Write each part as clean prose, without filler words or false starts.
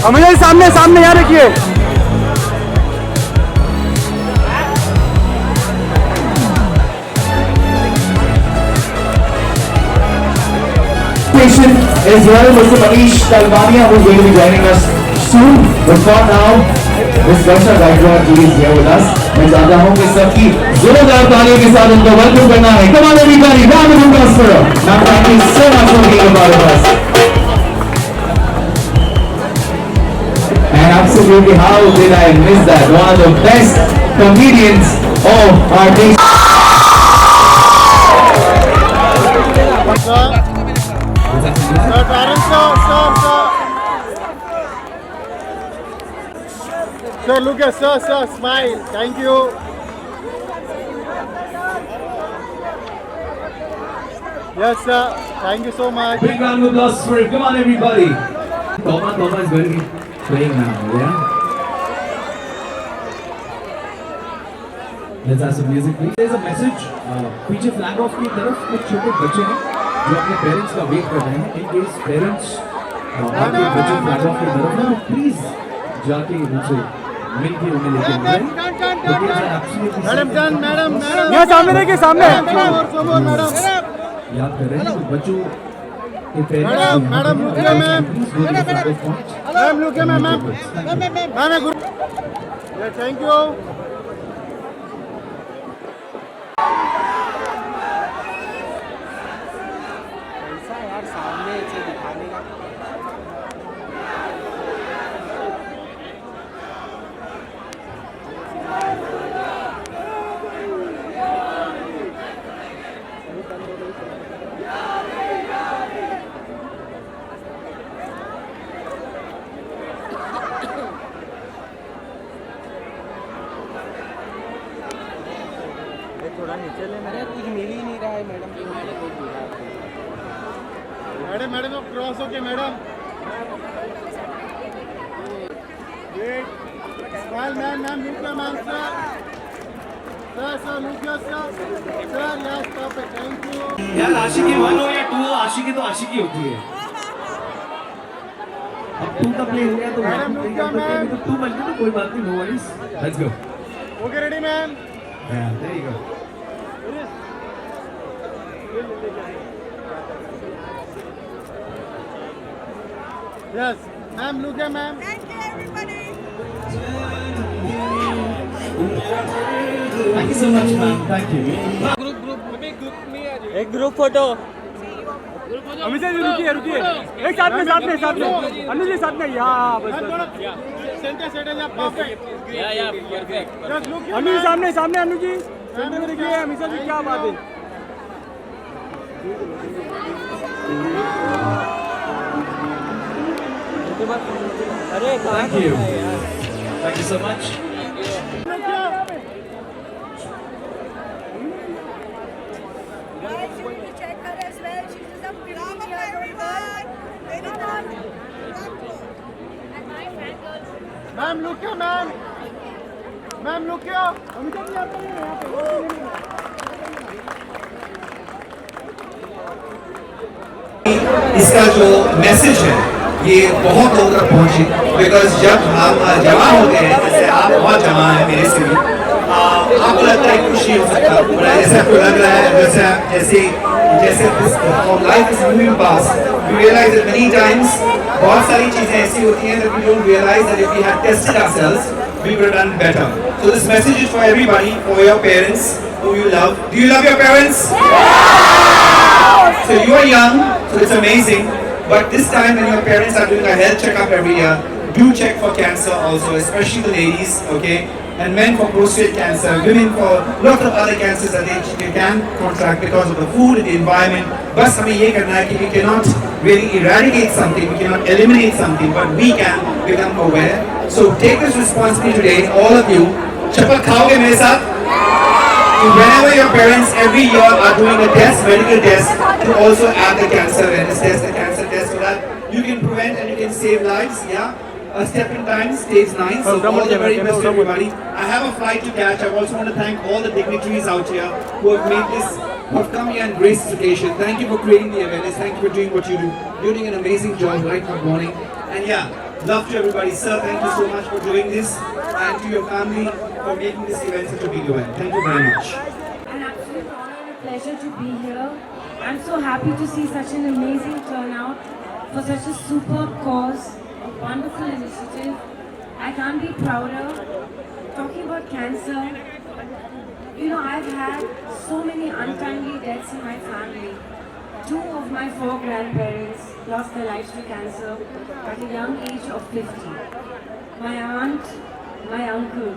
अमित जी सामने सामने यहाँ रखिए। Is well, Mr. Manish Talwania, who is going to be joining us soon. But for now, Ms. Varsha Gaikwad ji is here with us. मैं चाहता हूँ कि सबकी जोरदार तालियों के साथ उनको वेलकम करना है. Come on everybody, round of applause for her. Ma'am, thank you so much for being a part of us. And absolutely, how did I miss that? One of the best comedians of our nation. Sir, look at sir, smile. Thank you. Yes, sir. Thank you so much. Big round of applause for him. Come on, everybody. Toma is going to be playing now, yeah? Let's have some music, please. There's a message. पीछे flag off की तरफ कुछ छोटे बच्चे हैं जो अपने parents का वेट कर रहे हैं. In case पेरेंट्स आपके बच्चे flag off की तरफ हैं, प्लीज जाके उनसे मिलके उन्हें लेके आए. मैडम यहाँ सामने देखिए, सामने याद कर रहे हैं कि बच्चों के पेरेंट्स मैडम रुकिए मैम रुकिए मैम थैंक यू. यार सामने से दिखाने का थोड़ा नीचे ले. मेरे कुछ मिल ही नहीं रहा है मैडम. मैडम अब क्रॉस हो के madam. Smile ma'am look ma'am sir look sir yes perfect. Thank you. यार आशिकी 1 हो या 2 हो, आशिकी तो आशिकी होती है. अब 2 का प्ले हो गया तो मैडम प्ले करते हैं तो 2 बन गया तो कोई बात नहीं. No worries. Let's go. Okay ready ma'am. Yeah there you go. Yes, ma'am, look at ma'am. Thank you, everybody. Thank you so much, ma'am. Thank you. एक ग्रुप फोटो. अमित जी रुकिए रुकिए, एक साथ में अनु जी साथ में. यहाँ बस Center is perfect. या perfect. Just look at Anu ji ma'am. सामने अनु जी सेंटर में देखिए. अमित जी क्या बात है. अरे Thank you. Thank you so much. Guys, you need to check her as well. She's just a pretty everyone. Very good. And my fangirls. Ma'am, look at ma'am. Ma'am, look here. इसका जो message है ये बहुत लोगों तक पहुंचे. Because जब हम जमा होते हैं, जैसे आप बहुत जमा है मेरे से भी, आपको लगता है खुशी हो सकता है. ऐसा आपको लग रहा है जैसे life is moving fast. We realize that many times बहुत सारी चीजें ऐसी होती हैं that we don't realize that if we had tested ourselves we would have done better. So this message is for everybody, for your parents who you love. Do you love your parents? So you are young, so it's amazing. But this time when your parents are doing a health checkup every year, do check for cancer also, especially the ladies, okay? And men for prostate cancer, women for lots of other cancers that they can contract because of the food and the environment. Bas hame ye karna hai ki we cannot really eradicate something, we cannot eliminate something, but we can become aware. So take this responsibility today, all of you. Chappal khaoge mere saath? Whenever your parents every year are doing a test, medical test, to also add the cancer awareness test, the cancer test, so that you can prevent and you can save lives. Yeah, a step in time, stage 9. So all the very best to everybody. I have a flight to catch. I also want to thank all the dignitaries out here who have made this, who have come here and graced this occasion. Thank you for creating the awareness. Thank you for doing what you do. You're doing an amazing job right from morning. And yeah, Love to everybody. Sir, thank you so much for doing this, and to your family for making this event such a big event. Thank you very much. An absolute honor and a pleasure to be here. I'm so happy to see such an amazing turnout for such a superb cause, a wonderful initiative. I can't be prouder. Talking about cancer, you know, I've had so many untimely deaths in my family. 2 of my 4 grandparents lost their lives to cancer at a young age of 50. My aunt, my uncle,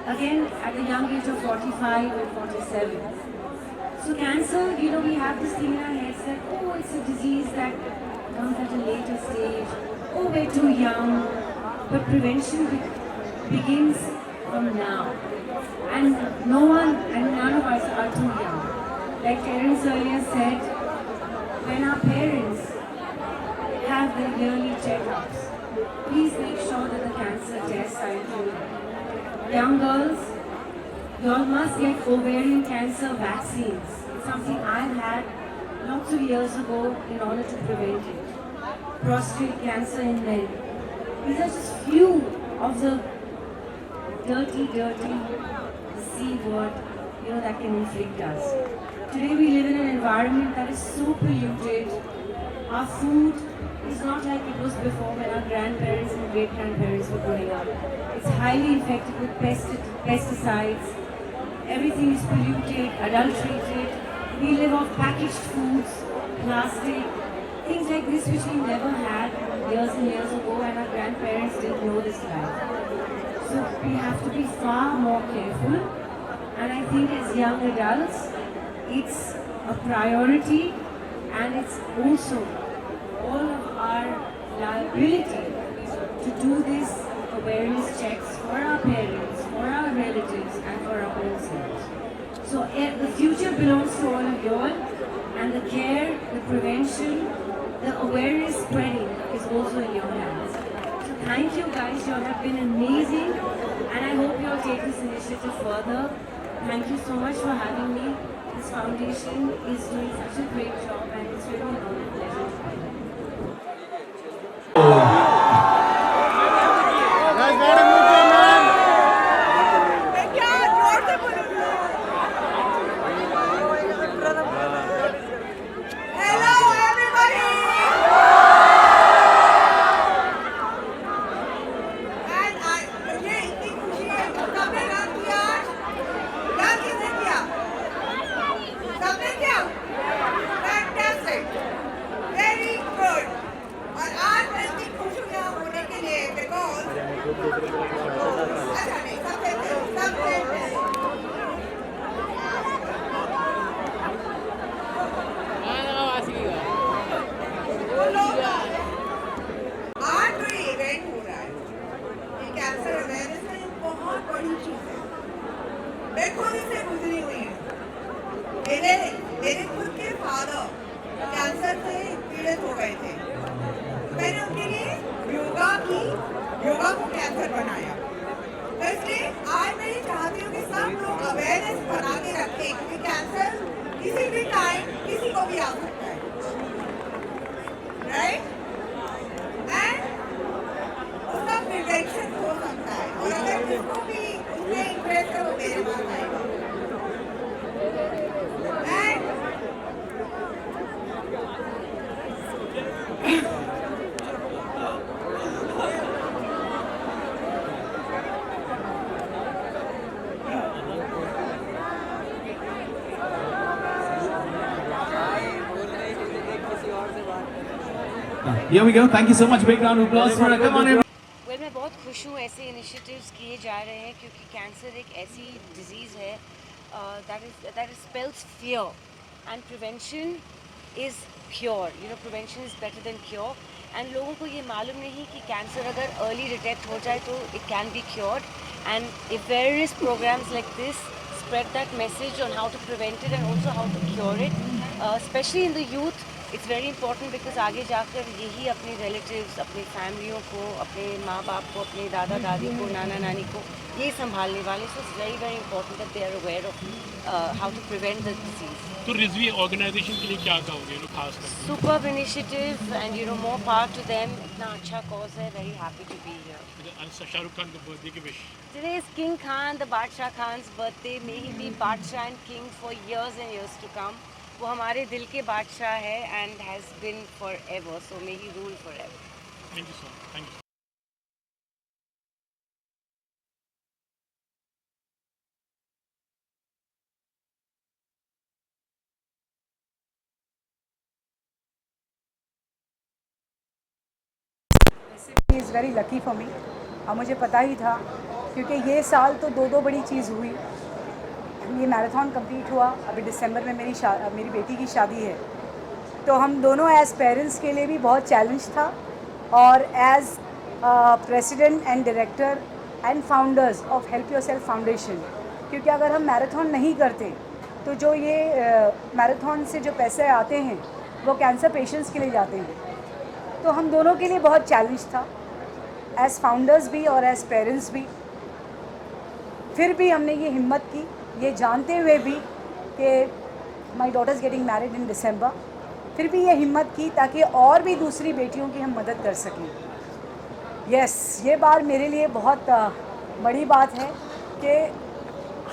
again at a young age of 45 and 47. So cancer, you know, we have this thing in our heads that, oh, it's a disease that comes at a later stage, oh, we're too young. But prevention begins from now. And no one and none of us are too young. Like Terence earlier said, when our parents have their yearly checkups, please make sure that the cancer tests are included. Young girls, you all must get ovarian cancer vaccines. It's something I've had lots of years ago in order to prevent it. Prostate cancer in men. These are just few of the dirty C word, you know, that can inflict us. Today we live in an environment that is so polluted. Our food is not like it was before when our grandparents and great-grandparents were growing up. It's highly infected with pesticides. Everything is polluted, adulterated. We live off packaged foods, plastic, things like this which we never had years and years ago, and our grandparents didn't know this life. So we have to be far more careful, and I think as young adults, it's a priority, and it's also all of our liability to do this awareness checks for our parents, for our relatives, and for our own selves. So the future belongs to all of you all, and the care, the prevention, the awareness spreading is also in your hands. So thank you guys, you all have been amazing, and I hope you all take this initiative further. Thank you so much for having me. This foundation is doing such a great job, and it's really an honor and pleasure to be here. Guys, gotta move on, man. क्या जोर से बोलो Hello everybody and मुझे इतनी खुशी है सबने run किया रन किसने किया सबने किया fantastic very good और आज मैं इतनी खुश हूँ यहाँ होने के लिए because अच्छा नहीं सबसे आज जो इवेंट हो रहा है ये कैंसर अवेयरनेस में बहुत बड़ी चीज है मैं खुद इससे गुजरी हुई हूँ मेरे खुद के फादर कैंसर से पीड़ित हो गए थे मैंने उनके लिए योगा को कैंसर बनाया तो इसलिए आज मैं ये चाहती हूँ कि सब लोग अवेयरनेस बना के रखें क्योंकि कैंसर किसी भी टाइम किसी को भी आ सकता है राइट एंड उसका प्रिवेंशन हो सकता है और अगर किसको भी उसमें इंटरेस्ट है वो मेरे पास आएगा and Here we go. Thank you so much. Big round of applause for her. Come on, everyone. Well मैं बहुत खुश हूँ ऐसे इनिशिएटिव्स किए जा रहे हैं क्योंकि कैंसर एक ऐसी डिजीज़ है that spells fear and prevention is cure you know prevention is better than cure and लोगों को ये मालूम नहीं कि कैंसर अगर अर्ली डिटेक्ट हो जाए तो it can be cured and awareness programs like this spread that message on how to prevent it and also how to cure it, especially in the youth. It's very important because आगे जाकर यही अपने relatives, अपनी फैमिलियों को, अपने माँ बाप को, अपने दादा दादी को, नाना नानी को ये संभालने वाले. So it's very very important that they are aware of how to prevent the disease. तो रिजवी ऑर्गेनाइजेशन के लिए क्या कहोगे खास कर? Superb initiative and you know more power to them. इतना अच्छा कॉज है. Very happy to be here. Shahrukh Khan का बर्थडे की विश. Today is King Khan, the Badshah Khan's birthday. May he be Badshah and King for years and years to come. वो हमारे दिल के बादशाह है and has been forever. So may he rule forever. Thank you so much. Thank you. He is very lucky for me. और मुझे पता ही था क्योंकि ये साल तो दो बड़ी चीज़ हुई. ये मैराथन कंप्लीट हुआ. अभी दिसंबर में मेरी बेटी की शादी है. तो हम दोनों एज पेरेंट्स के लिए भी बहुत चैलेंज था और as president and director and founders of help yourself foundation, क्योंकि अगर हम मैराथन नहीं करते तो जो ये मैराथन से जो पैसे आते हैं वो कैंसर पेशेंट्स के लिए जाते हैं. तो हम दोनों के लिए बहुत चैलेंज था, एज़ फाउंडर्स भी और एज़ पेरेंट्स भी. फिर भी हमने ये हिम्मत की, ये जानते हुए भी कि my daughter is getting married in December. फिर भी ये हिम्मत की ताकि और भी दूसरी बेटियों की हम मदद कर सकें. यस, ये बार मेरे लिए बहुत बड़ी बात है कि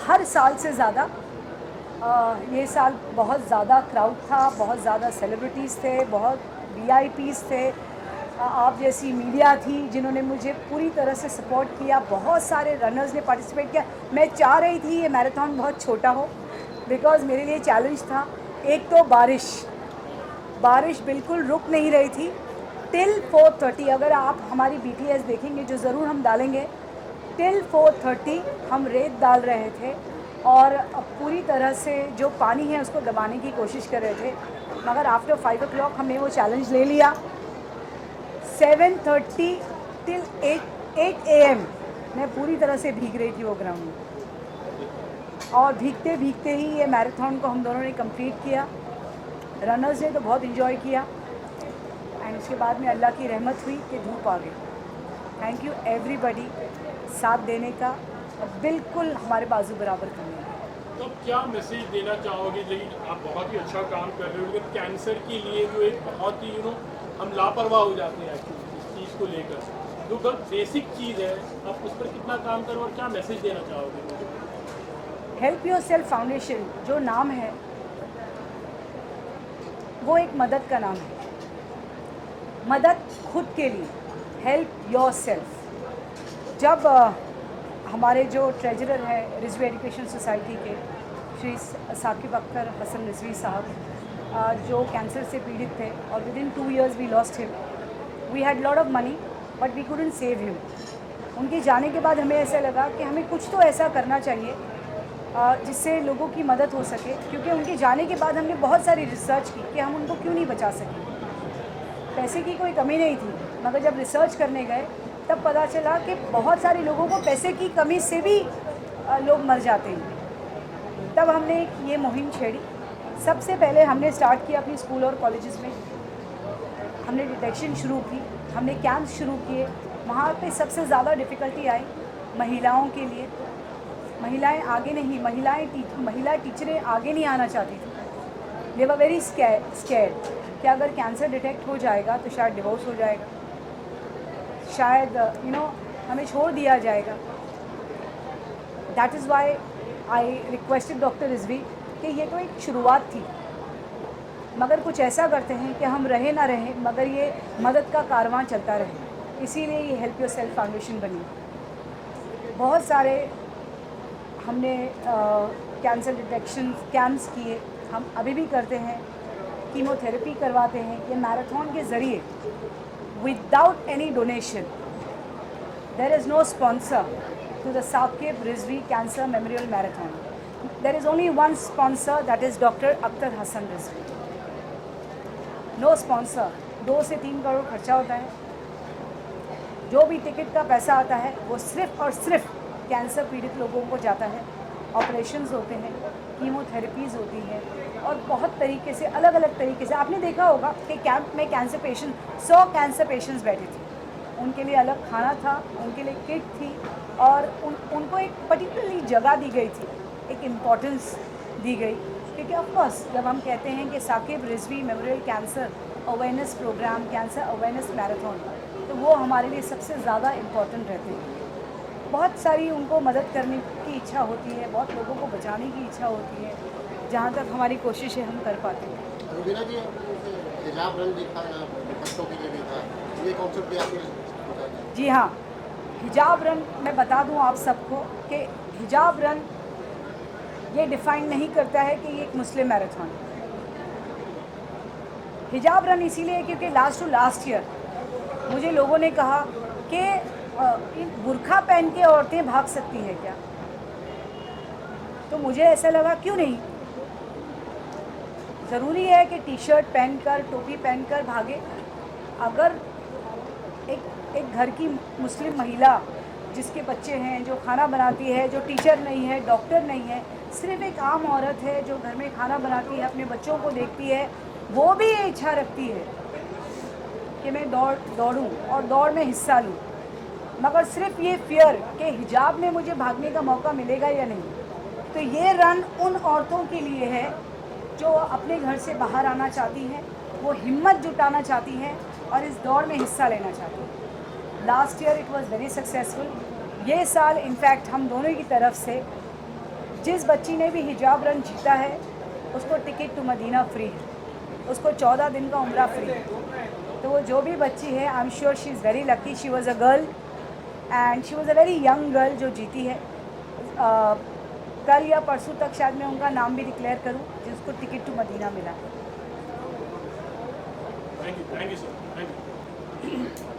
हर साल से ज़्यादा ये साल बहुत ज़्यादा क्राउड था, बहुत ज़्यादा सेलिब्रिटीज़ थे, बहुत VIPs थे, आप जैसी मीडिया थी जिन्होंने मुझे पूरी तरह से सपोर्ट किया. बहुत सारे रनर्स ने पार्टिसिपेट किया. मैं चाह रही थी ये मैराथन बहुत छोटा हो बिकॉज़ मेरे लिए चैलेंज था. एक तो बारिश बिल्कुल रुक नहीं रही थी टिल 4:30. अगर आप हमारी BTS देखेंगे जो ज़रूर हम डालेंगे, टिल 4:30 हम रेत डाल रहे थे और पूरी तरह से जो पानी है उसको दबाने की कोशिश कर रहे थे. मगर आफ्टर 5 o'clock हमने वो चैलेंज ले लिया. 7:30 टिल 8 AM मैं पूरी तरह से भीग रही थी वो ग्राउंड में. और भीगते भीगते ही ये मैराथन को हम दोनों ने कंप्लीट किया. रनर्स ने तो बहुत इन्जॉय किया एंड उसके बाद में अल्लाह की रहमत हुई कि धूप आ गई. थैंक यू एवरीबडी साथ देने का और बिल्कुल हमारे बाजू बराबर करने का. तो क्या मैसेज देना चाहोगे? लेकिन आप बहुत ही अच्छा काम कर रहे हो, लेकिन कैंसर के लिए जो एक बहुत ही हम लापरवाह हो जाते हैं एक्चुअली इस चीज़ को लेकर. जो बहुत बेसिक चीज़ है, आप उस पर कितना काम करो और क्या मैसेज देना चाहोगे? हेल्प योरसेल्फ फाउंडेशन जो नाम है वो एक मदद का नाम है. मदद खुद के लिए, हेल्प योरसेल्फ. जब हमारे जो ट्रेजरर है रिजवी एजुकेशन सोसाइटी के श्री साकिब अख्तर हसन रिजवी साहब, जो कैंसर से पीड़ित थे और within 2 years we lost him. We had lot of money but we couldn't save him. उनके जाने के बाद हमें ऐसा लगा कि हमें कुछ तो ऐसा करना चाहिए जिससे लोगों की मदद हो सके, क्योंकि उनके जाने के बाद हमने बहुत सारी रिसर्च की कि हम उनको क्यों नहीं बचा सके. पैसे की कोई कमी नहीं थी, मगर जब रिसर्च करने गए तब पता चला कि बहुत सारे लोगों को पैसे की कमी से भी लोग मर जाते हैं. तब हमने ये मुहिम छेड़ी. सबसे पहले हमने स्टार्ट किया अपनी स्कूल और कॉलेजेस में. हमने डिटेक्शन शुरू की, हमने कैंप्स शुरू किए. वहाँ पे सबसे ज़्यादा डिफ़िकल्टी आई महिलाओं के लिए. महिलाएं आगे नहीं, महिला टीचरें आगे नहीं आना चाहती थी. दे वर वेरी स्कैर्ड कि अगर कैंसर डिटेक्ट हो जाएगा तो शायद डिवोर्स हो जाएगा, शायद हमें छोड़ दिया जाएगा. That is why I requested doctor Rizvi कि ये तो एक शुरुआत थी, मगर कुछ ऐसा करते हैं कि हम रहे ना रहे मगर ये मदद का कारवां चलता रहे. इसीलिए ये हेल्प योरसेल्फ फाउंडेशन बनी. बहुत सारे हमने कैंसर डिटेक्शन कैंप्स किए, हम अभी भी करते हैं. कीमोथेरेपी करवाते हैं. ये मैराथन के ज़रिए without any donation, there is no sponsor to the Saqib Rizvi Cancer Memorial Marathon. There is only one sponsor, that is Dr. Akhtar Hassan Rizvi. No sponsor. 2 से 3 करोड़ खर्चा होता है. जो भी टिकट का पैसा आता है वो सिर्फ़ और सिर्फ कैंसर पीड़ित लोगों को जाता है. ऑपरेशंस होते हैं, कीमोथेरेपीज़ होती हैं और बहुत तरीके से अलग अलग तरीके से आपने देखा होगा कि कैंप में कैंसर पेशेंट 100 कैंसर पेशेंट्स बैठे थे। उनके लिए अलग खाना था, उनके लिए किट थी और उनको एक पर्टिकुलरली जगह दी गई थी, एक इम्पोर्टेंस दी गई। क्योंकि ऑफकोर्स जब हम कहते हैं कि Saqib Rizvi memorial cancer awareness program, cancer awareness marathon, तो वो हमारे लिए सबसे ज़्यादा इम्पॉर्टेंट रहते हैं। बहुत सारी उनको मदद करने की इच्छा होती है, बहुत लोगों को बचाने की इच्छा होती है, जहाँ तक हमारी कोशिश है हम कर पाते हैं। रुबीना जी, हिजाब रन दिखा बच्चों के लिए भी था, ये कॉन्सेप्ट भी आपने? जी हाँ, हिजाब रन मैं बता दूँ आप सबको कि हिजाब रन ये डिफ़ाइन नहीं करता है कि ये एक मुस्लिम मैराथन। हिजाब रन इसीलिए क्योंकि लास्ट ईयर मुझे लोगों ने कहा कि बुर्खा पहन के औरतें भाग सकती हैं क्या? तो मुझे ऐसा लगा क्यों नहीं, ज़रूरी है कि टी शर्ट पहनकर, टोपी पहनकर भागे। अगर एक घर की मुस्लिम महिला जिसके बच्चे हैं, जो खाना बनाती है, जो टीचर नहीं है, डॉक्टर नहीं है, सिर्फ एक आम औरत है जो घर में खाना बनाती है, अपने बच्चों को देखती है, वो भी ये इच्छा रखती है कि मैं दौड़ूं और दौड़ में हिस्सा लूं, मगर सिर्फ ये फियर कि हिजाब में मुझे भागने का मौका मिलेगा या नहीं। तो ये रन उन औरतों के लिए है जो अपने घर से बाहर आना चाहती हैं, वो हिम्मत जुटाना चाहती हैं और इस दौड़ में हिस्सा लेना चाहती हैं। Last year it was very successful. ये साल इनफैक्ट हम दोनों की तरफ से जिस बच्ची ने भी हिजाब रन जीता है उसको टिकट टू मदीना फ्री है, उसको 14 दिन का उम्रा फ्री है। तो वो जो भी बच्ची है, I am sure she is very lucky. She was a girl and she was a very young girl जो जीती है। कल या परसों तक शायद मैं उनका नाम भी डिक्लेयर करूं जिसको टिकट टू मदीना मिला। Thank you sir, thank you.